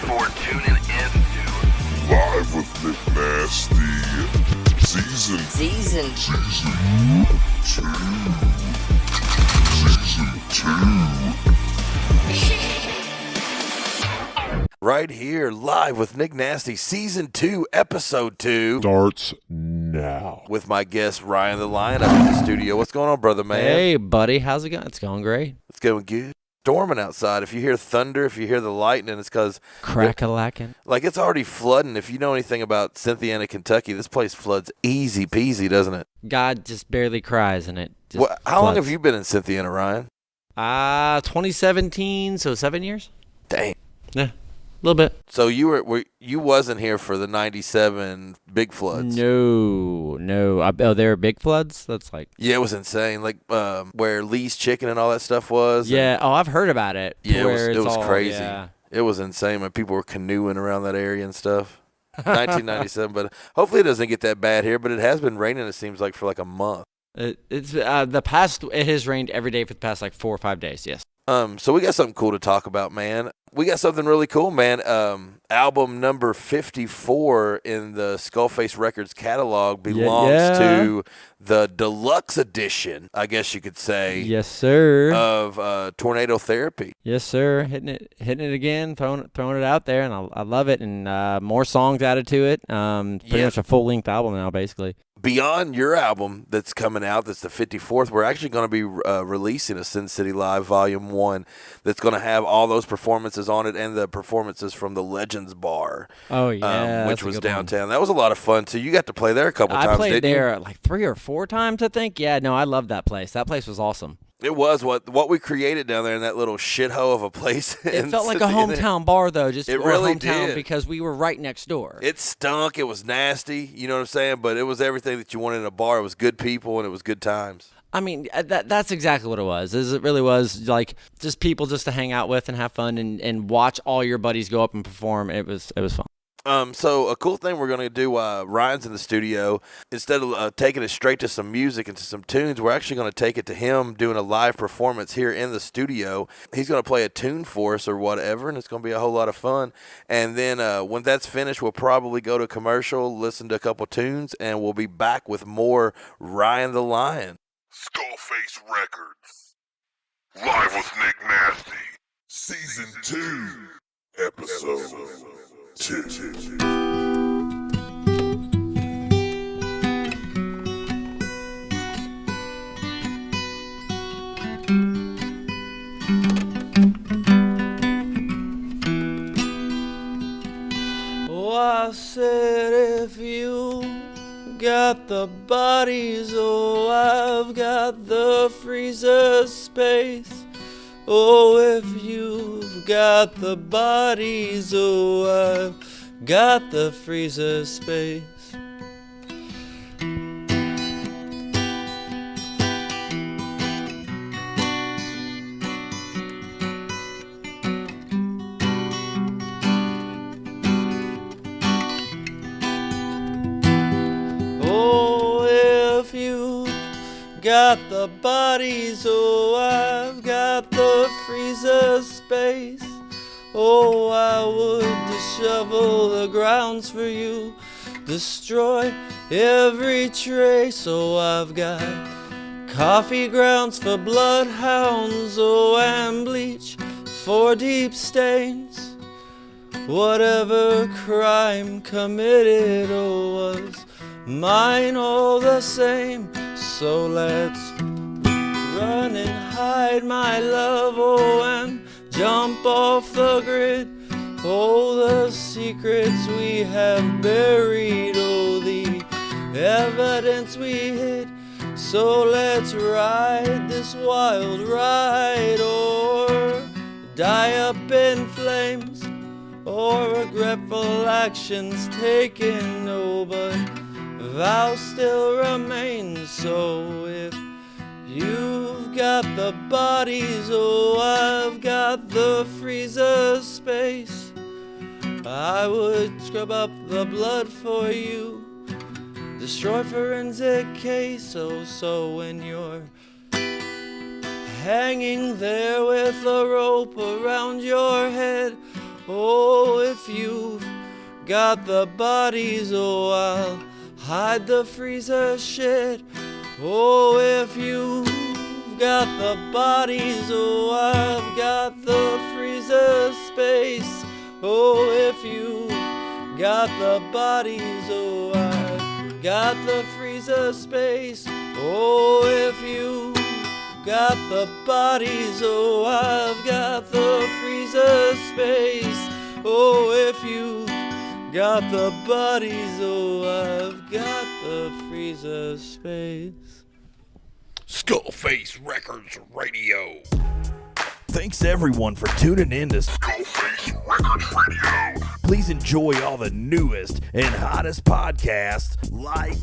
for tuning in to Live with Nick Nasty. Season 2. Right here, live with Nick Nasty, Season 2, Episode 2. Starts now. With my guest, Ryan the Lion, up in the studio. What's going on, brother, man? Hey, buddy. How's it going? It's going great. It's going good. Storming outside. If you hear thunder, if you hear the lightning, it's because... Crack-a-lackin'. Like, it's already flooding. If you know anything about Cynthiana, Kentucky, this place floods easy peasy, doesn't it? God just barely cries in it. How long have you been in Cynthiana, Ryan? 2017, so 7 years? Dang. Yeah, a little bit. So you wasn't here for the 97 big floods? No. There were big floods? That's like... Yeah, it was insane. Like where Lee's Chicken and all that stuff was. Yeah. Oh, I've heard about it. Yeah, it was crazy. Yeah. It was insane when people were canoeing around that area and stuff. 1997, but hopefully it doesn't get that bad here. But it has been raining, it seems like, for like a month. It has rained every day for the past like 4 or 5 days, yes. So we got something cool to talk about, man. We got something really cool, man. Album number 54 in the SkullFace Records catalog belongs to the deluxe edition, I guess you could say. Yes, sir. Of Tornado Therapy. Yes, sir. Hitting it again, throwing it out there, and I love it. And more songs added to it. Pretty much a full-length album now, basically. Beyond your album that's coming out, that's the 54th, we're actually going to be releasing a Sin City Live Volume 1 that's going to have all those performances on it and the performances from the Legends Bar. Oh, yeah. Which was downtown. That was a lot of fun, too. You got to play there a couple times, didn't you? I played there like 3 or 4 times, I think. Yeah, no, I loved that place. That place was awesome. It was what we created down there in that little shithole of a place. It felt like a hometown bar, though. It really hometown did. Because we were right next door. It stunk. It was nasty. You know what I'm saying? But it was everything that you wanted in a bar. It was good people and it was good times. I mean, that's exactly what it was. It really was like just people just to hang out with and have fun and watch all your buddies go up and perform. It was fun. So a cool thing we're going to do while Ryan's in the studio, instead of taking it straight to some music and to some tunes, we're actually going to take it to him doing a live performance here in the studio. He's going to play a tune for us or whatever, and it's going to be a whole lot of fun. And then when that's finished, we'll probably go to commercial, listen to a couple tunes, and we'll be back with more Ryan the Lion. SkullFace Records. Live with Nick Nasty. Season 2. Episode 2. Oh, I said if you got the bodies, oh, I've got the freezer space. Oh, if you've got the bodies, oh, I've got the freezer space. Got the bodies, oh, I've got the freezer space. Oh, I would dishevel the grounds for you, destroy every trace. Oh, I've got coffee grounds for bloodhounds, oh, and bleach for deep stains. Whatever crime committed, oh, was mine all the same. So let's run and hide, my love, oh, and jump off the grid. Oh, the secrets we have buried, oh, the evidence we hid. So let's ride this wild ride, or die up in flames, or regretful actions taken, oh, but vow still remains. So if you've got the bodies, oh, I've got the freezer space. I would scrub up the blood for you, destroy forensic case. Oh, so when you're hanging there with a rope around your head, Oh, if you've got the bodies, oh, I'll hide the freezer shit. Oh, if you've got the bodies, oh, I've got the freezer space. Oh, if you've got the bodies, oh, I've got the freezer space. Oh, if you've got the bodies, oh, I've got the freezer space. Oh, if you got the bodies, oh, I've got the freezer space. SkullFace Records Radio. Thanks everyone for tuning in to SkullFace Records Radio. Please enjoy all the newest and hottest podcasts like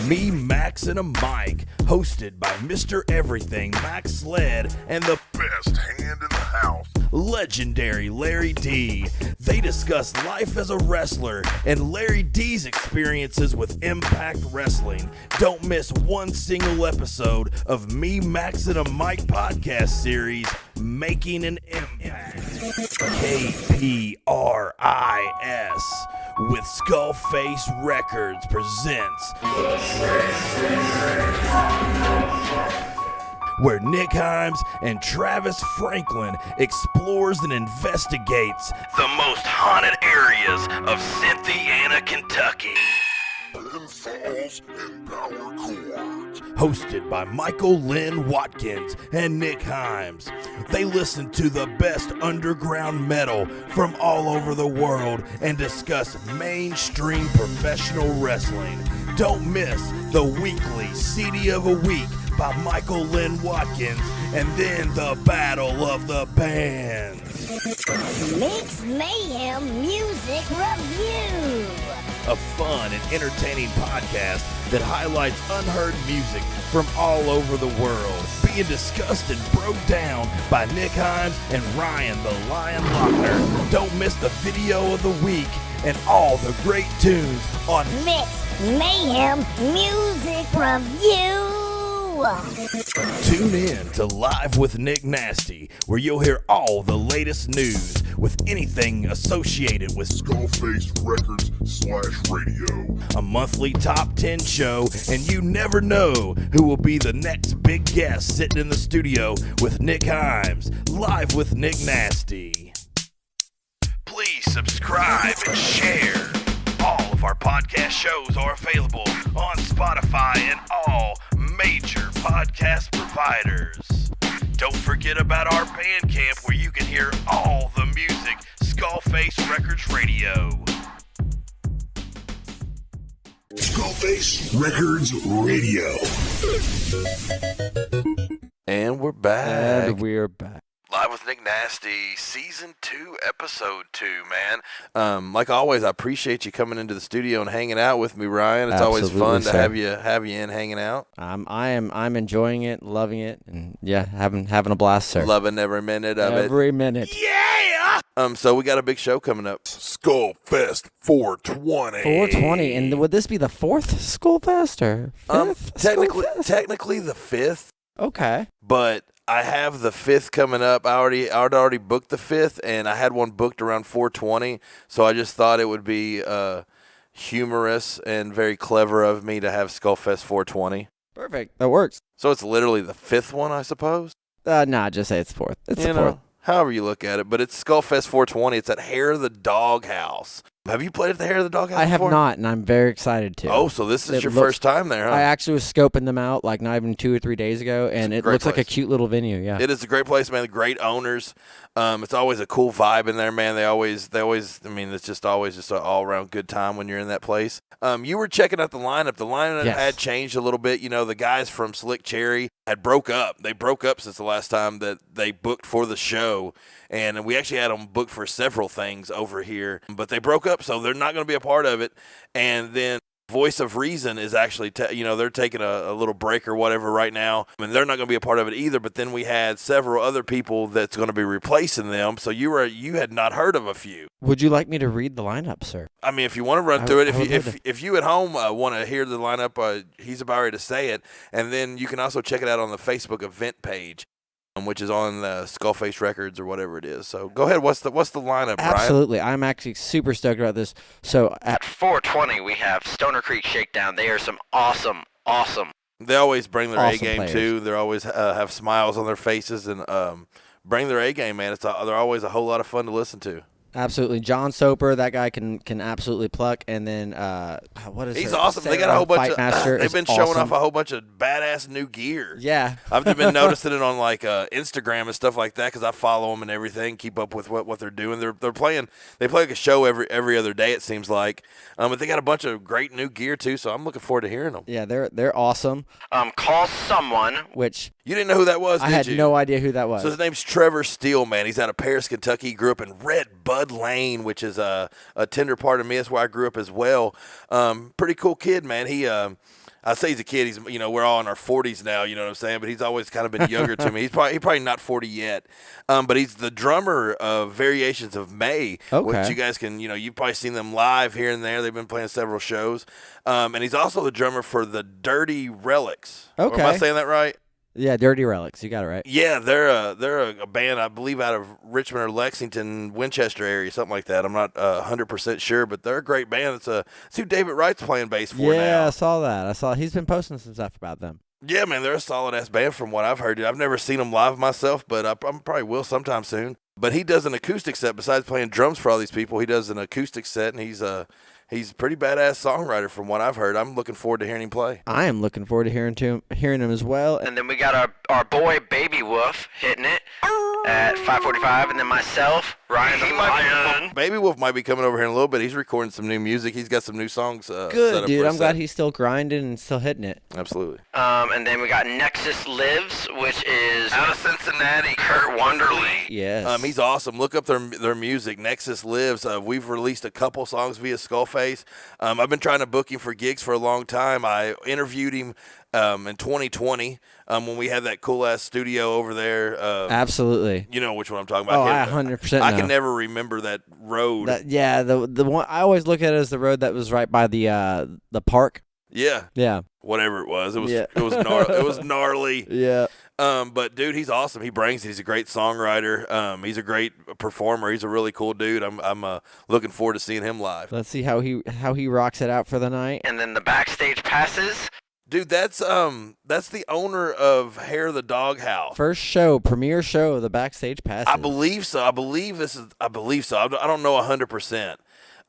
Me, Max, and a Mike, hosted by Mr. Everything, Max Sled, and the Best hand in the house. legendary Larry D. They discuss life as a wrestler and Larry D's experiences with Impact Wrestling. Don't miss one single episode of Me, Max, and a Mike podcast series, Making an Impact. KPRIS with SkullFace Records presents where Nichimes and Travis Franklin explores and investigates the most haunted areas of Cynthiana, Kentucky. Pinfalls and power chords. Hosted by Michael Lynn Watkins and Nichimes. They listen to the best underground metal from all over the world and discuss mainstream professional wrestling. Don't miss the weekly CD of a Week by Michael Lynn Watkins, and then the Battle of the Bands. Mix Mayhem Music Review. A fun and entertaining podcast that highlights unheard music from all over the world, being discussed and broke down by Nichimes and Ryan the Lion Lochner. Don't miss the video of the week and all the great tunes on Mix Mayhem Music Review. Tune in to Live with Nick Nasty, where you'll hear all the latest news with anything associated with SkullFace Records /radio. a monthly top 10 show, and you never know who will be the next big guest sitting in the studio with Nichimes. Live with Nick Nasty. Please subscribe and share. All of our podcast shows are available on Spotify and all major podcast providers. Don't forget about our Bandcamp, where you can hear all the music. SkullFace Records Radio. SkullFace Records Radio. And we're back. And we're back. Live with Nick Nasty, Season 2, Episode 2, man. Like always, I appreciate you coming into the studio and hanging out with me, Ryan. It's always fun to have you in hanging out. I'm enjoying it, loving it, and yeah, having a blast, sir. Loving every minute of it. Every minute. Yeah! So we got a big show coming up. SkullFest 420. 420, and would this be the fourth SkullFest or fifth? Technically the fifth, Okay. but I have the fifth coming up. I'd already booked the fifth, and I had one booked around 420. So I just thought it would be humorous and very clever of me to have SkullFest 420. Perfect. That works. So it's literally the fifth one, I suppose. Nah, just say it's fourth. It's the fourth. However you look at it, but it's SkullFest 420. It's at Hair of the Dog House. Have you played at the Hair of the Dog House I have before? not, and I'm very excited to. Oh, so this is your looks- first time there, huh? I actually was scoping them out like not even 2 or 3 days ago, and it great looks like a place. cute little venue. Yeah. It is a great place, man. Great owners. It's always a cool vibe in there, man. They always. I mean, it's just always just an all-around good time when you're in that place. You were checking out the lineup. The lineup Yes. had changed a little bit. You know, the guys from Slick Cherry had broke up. They broke up since the last time that they booked for the show, and we actually had them booked for several things over here, but they broke up, so they're not going to be a part of it. And then Voice of Reason is actually, they're taking a little break or whatever right now, and they're not going to be a part of it either. But then we had several other people that's going to be replacing them. So you had not heard of a few. Would you like me to read the lineup, sir? I mean, if you want to run through it, I would love if you at home want to hear the lineup, he's about ready to say it, and then you can also check it out on the Facebook event page. which is on SkullFace Records or whatever it is. So go ahead. What's the lineup, Brian? Absolutely. I'm actually super stoked about this. So At 420, we have Stoner Creek Shakedown. They are some awesome. They always bring their Awesome A game players. too. They always have smiles on their faces and bring their A game, man. They're always a whole lot of fun to listen to. absolutely, John Soper, that guy can absolutely pluck. And then what is He's her? awesome. They Sarah got a whole bunch of. Fightmaster They've is been showing awesome. off a whole bunch of badass new gear. Yeah, I've been noticing it on like Instagram and stuff like that because I follow them and everything, keep up with what they're doing. They play like a show every other day, it seems like. But they got a bunch of great new gear too, so I'm looking forward to hearing them. yeah, they're awesome. Call someone. Which You didn't know who that was, I did had you? no idea who that was. So his name's Trevor Steele, man. He's out of Paris, Kentucky. He grew up in Red Bud Lane, which is a tender part of me. That's where I grew up as well. Pretty cool kid, man. I say he's a kid. He's we're all in our 40s now. You know what I'm saying? But he's always kind of been younger to me. He's probably not 40 yet. But he's the drummer of Variations of May, Okay. which you guys can you've probably seen them live here and there. They've been playing several shows. And he's also the drummer for the Dirty Relics. Okay. Am I saying that right? Yeah, Dirty Relics. You got it right. Yeah, they're a band, I believe, out of Richmond or Lexington, Winchester area, something like that. I'm not 100% sure, but they're a great band. It's who David Wright's playing bass for Yeah, now. I saw that. He's been posting some stuff about them. Yeah, man, they're a solid-ass band from what I've heard. I've never seen them live myself, but I probably will sometime soon. But he does an acoustic set. Besides playing drums for all these people, he does an acoustic set, and he's a pretty badass songwriter from what I've heard. I'm looking forward to hearing him play. I am looking forward to hearing him as well. And then we got our boy Baby Wolf hitting it at 5:45, and then myself, Ryan the Lion. Baby Wolf might be coming over here in a little bit. He's recording some new music. He's got some new songs set Good, up dude. for a I'm glad set. he's still grinding and still hitting it. Absolutely. And then we got Nexus Lives, which is out of Cincinnati, Kurt Wonderly. Yes. He's awesome. Look up their music. Nexus Lives. We've released a couple songs via SkullFace. I've been trying to book him for gigs for a long time. I interviewed him in 2020 when we had that cool ass studio over there. Absolutely. You know which one I'm talking about. Oh, I 100% I know. can never remember that road. The one I always look at it as the road that was right by the park. Yeah. Yeah. Whatever it was. It was Yeah. it was gnarly. It was gnarly. Yeah. But dude, he's awesome. He brings it. He's a great songwriter. He's a great performer. He's a really cool dude. I'm looking forward to seeing him live. Let's see how he rocks it out for the night. And then the backstage passes. Dude, that's the owner of Hair the Dog House. First show, premiere show of the backstage passes. I believe so. I believe so. I don't know 100%.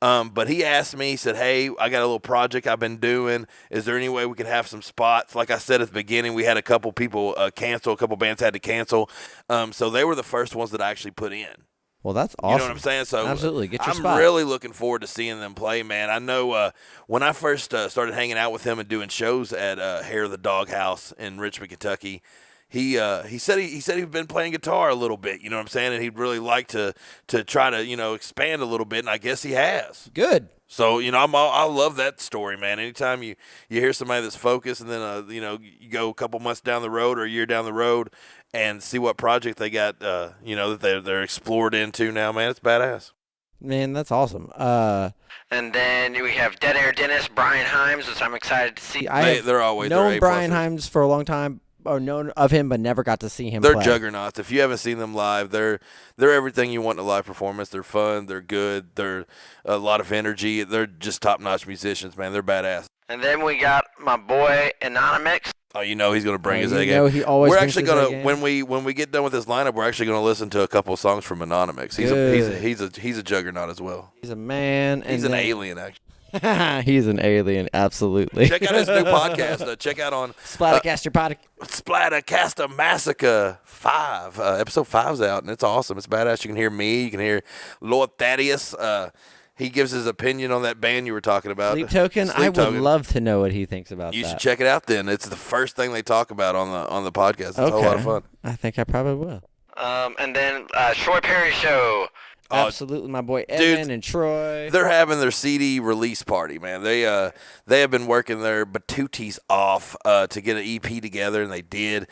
But he asked me, he said, hey, I got a little project I've been doing. Is there any way we could have some spots? Like I said at the beginning, we had a couple people cancel. A couple bands had to cancel. So they were the first ones that I actually put in. Well, that's awesome. You know what I'm saying? So Absolutely. Get your I'm spot. really looking forward to seeing them play, man. I know when I first started hanging out with him and doing shows at Hair the Dog House in Richmond, Kentucky, he said he'd been playing guitar a little bit, you know what I'm saying, and he'd really like to try to expand a little bit, and I guess he has. Good. So I love that story, man. Anytime you hear somebody that's focused, and then you go a couple months down the road or a year down the road, and see what project they got, that they're explored into now, man, it's badass. Man, that's awesome. And then we have Dead Air Dennis, Brian Himes, which I'm excited to see. They're always known they're Brian A+. Himes for a long time, or known of him, but never got to see him They're play. juggernauts. If you haven't seen them live, they're everything you want in a live performance. They're fun. They're good. They're a lot of energy. They're just top-notch musicians, man. They're badass. And then we got my boy Anonymous. Oh, he's going to bring his A You game. know he always We're brings actually his A going to game. when we get done with this lineup, we're actually going to listen to a couple of songs from Anonymous. He's a juggernaut as well. He's a man. He's and an then- alien, actually. He's an alien, absolutely. Check out his new podcast. Check out on Splattercaster podcast. Splattercasta Massacre 5. Episode 5's out, and it's awesome. It's badass. You can hear me. You can hear Lord Thaddeus. He gives his opinion on that band you were talking about. Sleep Token. Sleep I would Token. love to know what he thinks about You that. should check it out then. It's the first thing they talk about on the podcast. It's a whole lot of fun. I think I probably will. And then Troy Perry Show. Absolutely, my boy Evan and Troy. They're having their CD release party, man. They have been working their batooties off to get an EP together, and they did.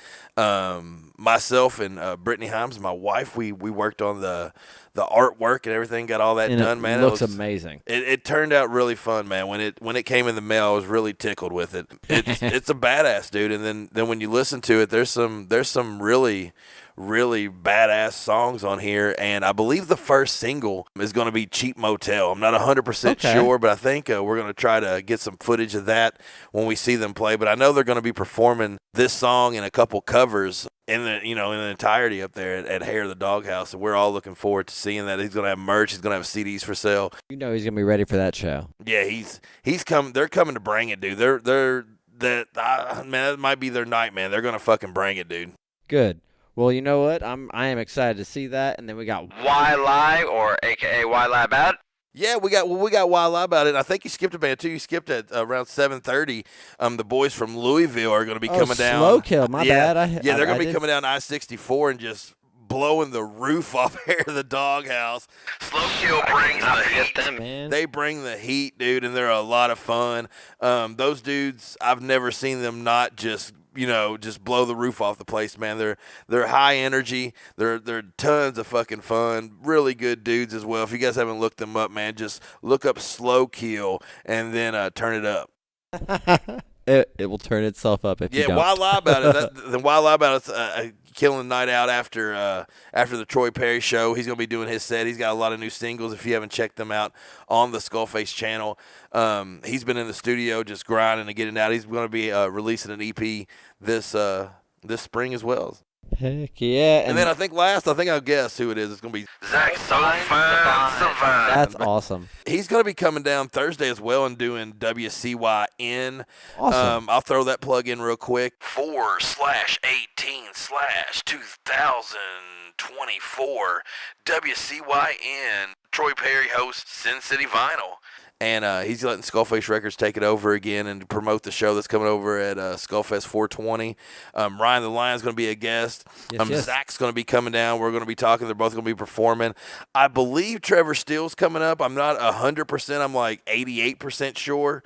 Myself and Brittany Himes, my wife, we worked on the artwork and everything, got all that And done, it man. looks it was amazing. It turned out really fun, man. When it came in the mail, I was really tickled with it. It's a badass, dude. And then when you listen to it, there's some really really badass songs on here, and I believe the first single is going to be Cheap Motel. I'm not 100% sure, but I think we're going to try to get some footage of that when we see them play. But I know they're going to be performing this song and a couple covers in the in the entirety up there at Hair of the Doghouse, and we're all looking forward to seeing that. He's going to have merch. He's going to have CDs for sale. You know he's going to be ready for that show. Yeah, he's coming. They're coming to bring it, dude. Man, that might be their night, man. They're going to fucking bring it, dude. Good. Well, you know what? I am excited to see that, and then we got Why Lie, or AKA Why Lie About? Yeah, we got Why Lie About It. I think you skipped a band too. You skipped at around 7:30. The boys from Louisville are going to be coming down. Slow Kill. My bad. They're going to be coming down I-64 and just blowing the roof off Hair of the Doghouse. Slow Kill brings the heat. Man. They bring the heat, dude, and they're a lot of fun. Those dudes, I've never seen them not just blow the roof off the place, man. They're high energy. They're tons of fucking fun. Really good dudes as well. If you guys haven't looked them up, man, just look up Slow Kill and then turn it up. It will turn itself up if you don't. Yeah, why lie about it? Then why lie about it? Killing the night out after the Troy Perry show. He's going to be doing his set. He's got a lot of new singles. If you haven't checked them out on the SkullFace channel, he's been in the studio just grinding and getting out. He's going to be releasing an EP this spring as well. Heck yeah. And then I think I'll guess who it is. It's going to be Zach Savine. That's awesome. He's going to be coming down Thursday as well and doing WCYN. Awesome. I'll throw that plug in real quick. 4/18/2024 WCYN. Troy Perry hosts Sin City Vinyl. And he's letting SkullFace Records take it over again and promote the show that's coming over at SkullFest 420. Ryan the Lion's going to be a guest. Yes. Zach's going to be coming down. We're going to be talking. They're both going to be performing. I believe Trevor Steele's coming up. I'm not 100%. I'm like 88% sure.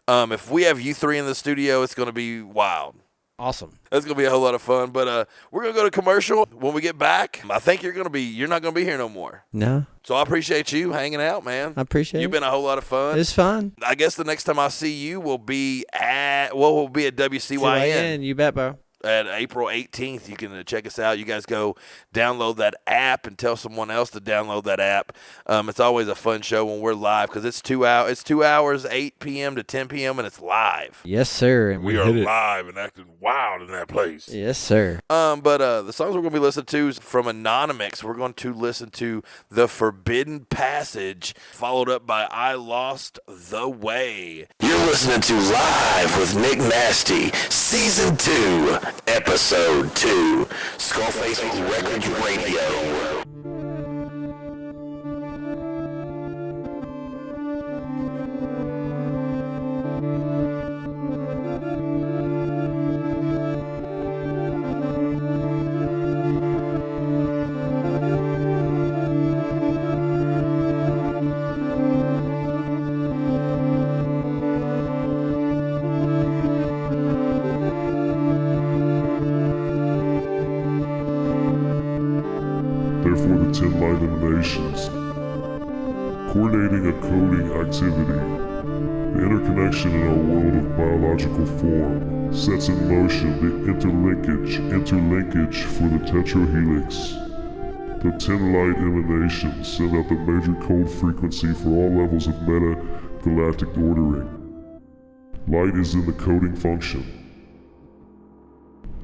If we have you three in the studio, it's going to be wild. Awesome. That's going to be a whole lot of fun. But we're going to go to commercial. When we get back, I think you're not going to be here no more. No. So I appreciate you hanging out, man. I appreciate You've it. been a whole lot of fun. It's fun. I guess the next time I see you will be at WCYN. You bet, bro. At April 18th. You can check us out. You guys go download that app and tell someone else to download that app. It's always a fun show when we're live because it's 2 hours. It's 2 hours, 8 p.m. to 10 p.m. and it's live. Yes, sir. And We are live and acting wild in that place. Yes, sir. But the songs we're going to be listening to is from Anonymous. We're going to listen to The Forbidden Passage, followed up by I Lost the Way. You're listening to Live with Nick Nasty, Season 2, Episode 2, SkullFace Records Radio. Therefore, the 10 light emanations, coordinating a coding activity, the interconnection in our world of biological form sets in motion the interlinkage for the tetrahelix. The 10 light emanations send out the major code frequency for all levels of meta-galactic ordering. Light is in the coding function,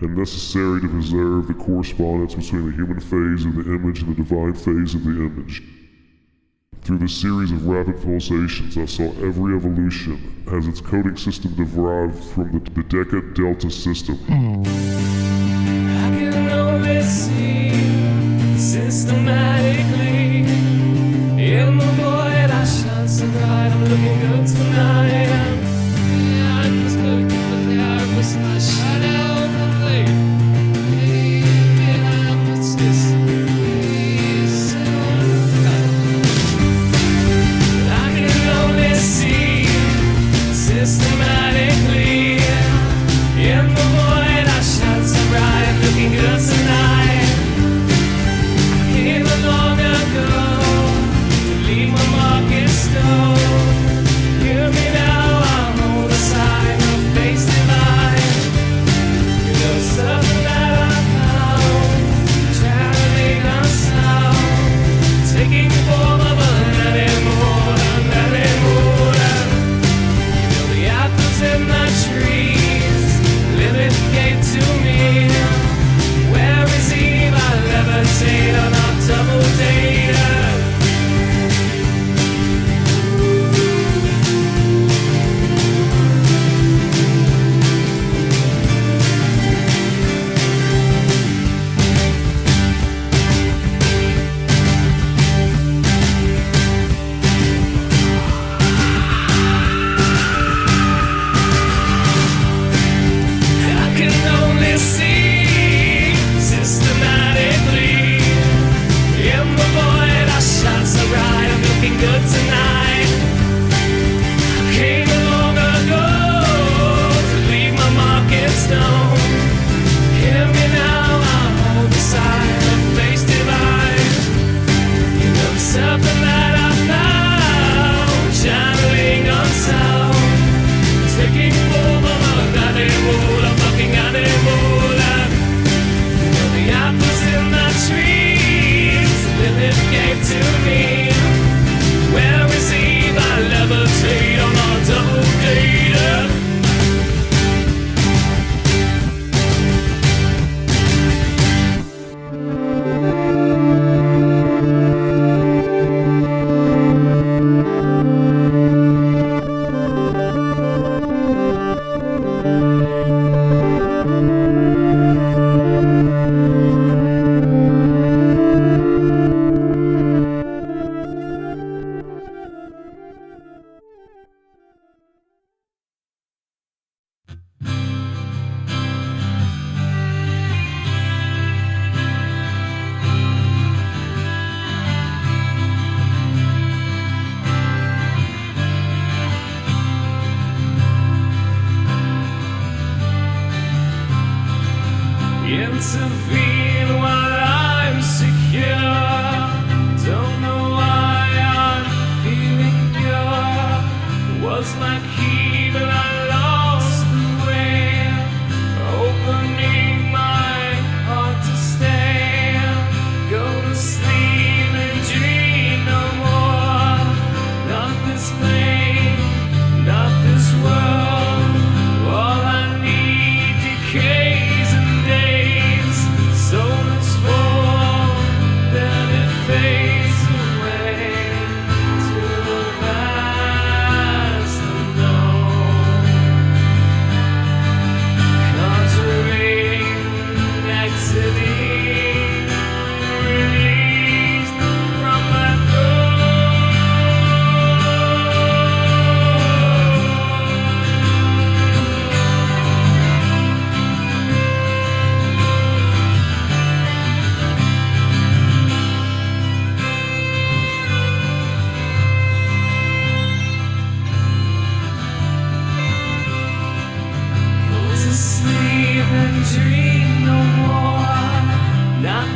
and necessary to preserve the correspondence between the human phase of the image and the divine phase of the image. Through the series of rapid pulsations, I saw every evolution has its coding system derived from the Deca Delta system. I can only see systematically in the void. I shine so bright, I'm looking good tonight. I'm just looking for the darkness, I shine out the light. What's this? I can only see systematically in the void. I shine.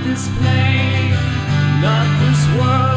this plane, not this world.